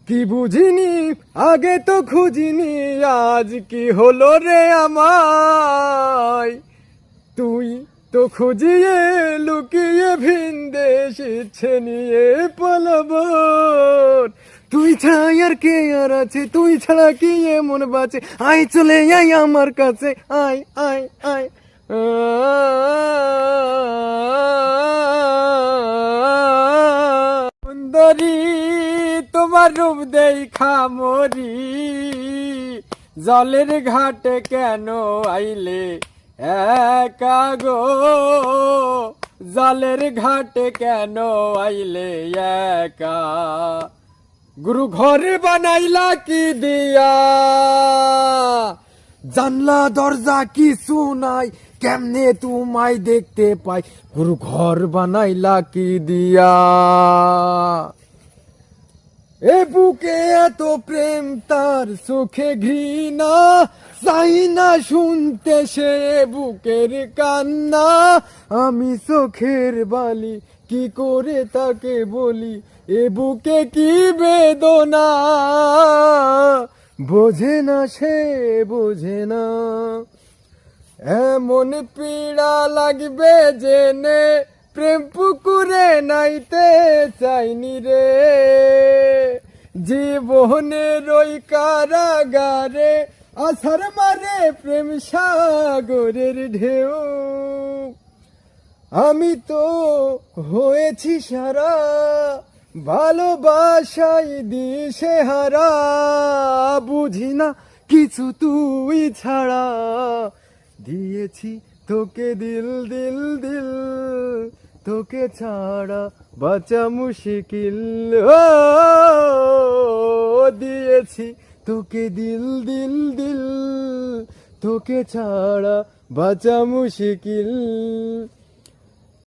কি বুঝিনি আগে তো খুঁজিনি, আজ কি হলো রে আমায়। তুই তো খুঁজিয়ে লুকিয়ে ভিন দেশ ইচ্ছে নিয়ে পালাবো। তুই ছাড়া আর কে আর আছে, তুই ছাড়া কি এমন বাঁচে, আয় চলে আয় আমার কাছে, আয় আয় আয়। সুন্দরী তোমার রূপ দেখা মরি, জলের ঘাটে কেন আইলে একা গো, জলের ঘাটে কেন আইলে একা। গুরু ঘরে বানাইলা কি দিয়া, জানলা দরজা কিছু নাই, কেমনে তোমায় দেখতে পাই, গুরু ঘর বানাইলা কি দিয়া। এ বুকে এত প্রেম তার চোখে ঘৃণা, চাই না শুনতে সে বুকের কান্না। আমি চোখের বালি কি করে তাকে বলি, এ বুকে কি বেদনা, বোঝে না সে বোঝে না। এমন পীড়া লাগবে জেনে, প্রেম পুকুরে নাইতে চাইনি রে, জীবনের ওই কারাগারে আছার মারে প্রেম সাগরের ঢেউ। আমি তো হয়েছি সারা, ভালোবাসাই দিশে হারা, বুঝি না কিছু তুই ছাড়া, দিয়েছি তোকে দিল দিল দিল, তোকে ছাড়া বাঁচা মুশকিল। ও দিয়েছি তোকে দিল দিল দিল, তোকে ছাড়া বাঁচা মুশকিল।